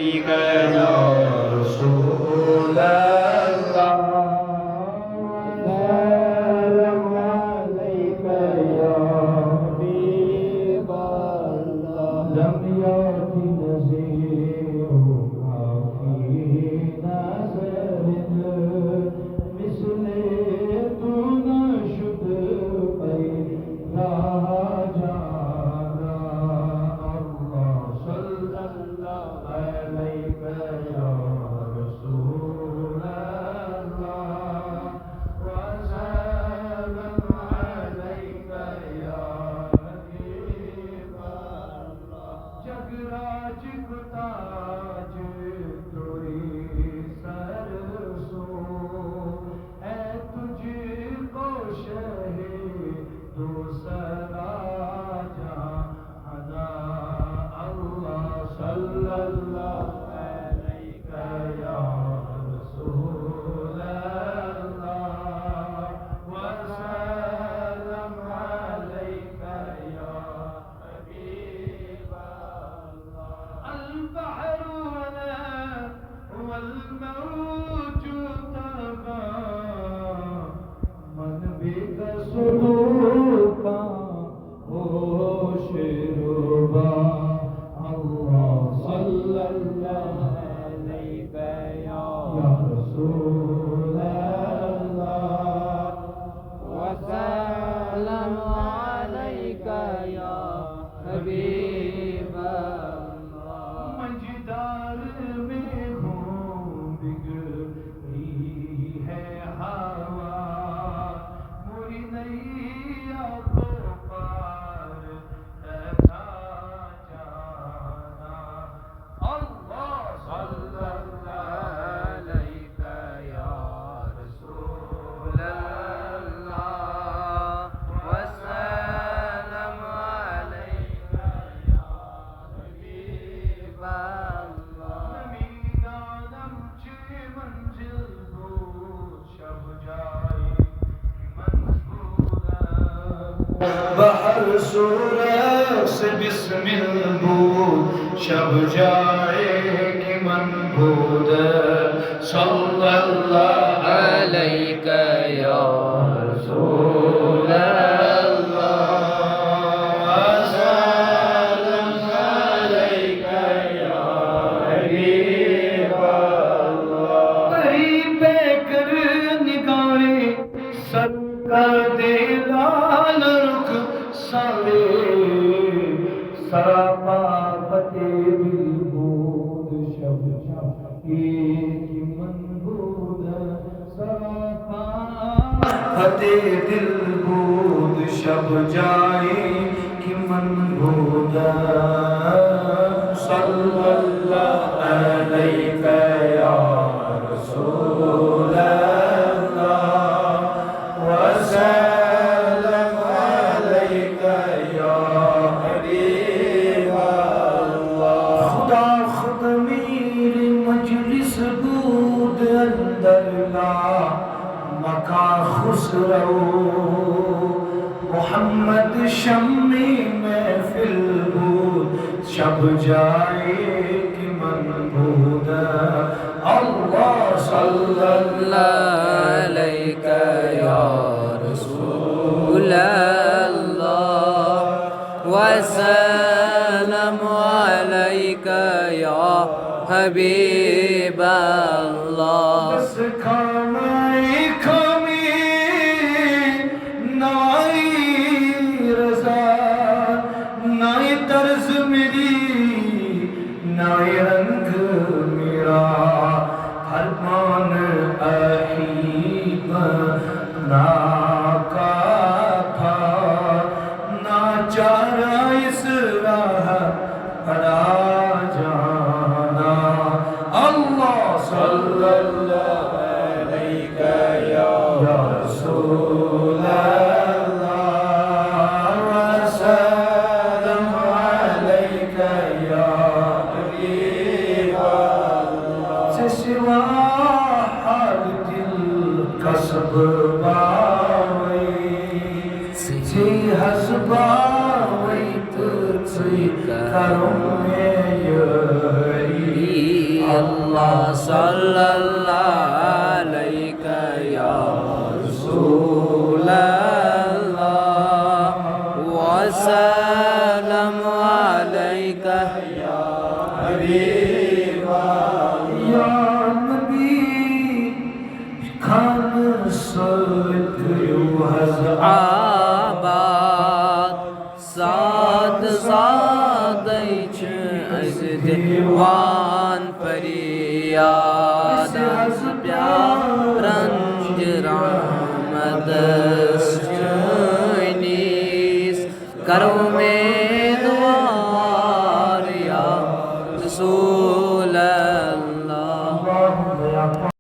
عليك يا رسول الله سلام عليك يا حبيب الله لم يأت نذيرك في نظر مثل دون شد پیدا جانا الله صلى الله عليك يا رسول الله وسلم عليك يا حبيب الله जगराज को ताज तोरी सरसो है तुझको शहे दूसरा जहां अल्लाह सल्लल्लाहु अलैहि या रसूल अल्लाह वसल्लम अलैका या हबीब अल्लाह अल बहर वल मौज तबा मन बेकसूर होश रुबा अल्लाह सल्लल्लाहु अलैहि या रसूल अल्लाह वसल्लम अलैका या हबीब अल्लाह मजदार में हूँ बिगड़ी है हवा मुरी नैया को पार तथा जाना अल्लाह सल्लल्लाहु अलैहि या रसूल अल्लाह वसल्लम अलैका या हबीब अल्लाह नमीदानम चे मंजिल हो शब जाए बहर सूरत से बिस्मिल बूद शब जाए कि मनबूद सल्लल्लाहु अलैका या रसूल अल्लाह वसल्लम अलैका या हबीब अल्लाह करीब कर निगाहें सबका दे लाल रुख साले सरापा फते बिलबूद शब की मनबूद सरापा फते दिलबूद शब जाए कि मनबूद सल्लल्लाहु अलैहि या रसूल अल्लाह वसल्लम अलैका या हबीब अल्लाह खुदा खुद मेरे मजलिस बूद अंदर ला मका खुसरो मोहम्मद शम्मी महफिल बूद शब जाए कि मनबूद अल्लाह सल्लल्लाहु अलैका या रसूल अल्लाह वसल्लम अलैका या हबीब अल्लाह बस खानाए खामी नाई रज़ा नाई तर्ज मेरी नाई रंग मेरा फरमान अहीब ना का था ना चारा इस राह पड़ा जाना अल्लाह सल्लल्लाहु अलैहि या रसूल अल्लाह वसल्लम अलैका या हबीब अल्लाह से सिवा हाल दिल कसब बावई से हसबावई तुझसे करूँ मैं यरी अल्लाह सल्लल्लाहु अलैका या रसूल अल्लाह वसल्लम अलैका या हबीब या नबी खान सल्लल्लाहु आबाद साद सादैच az divan फरियाद az प्यारंज रहमत चनीस करो में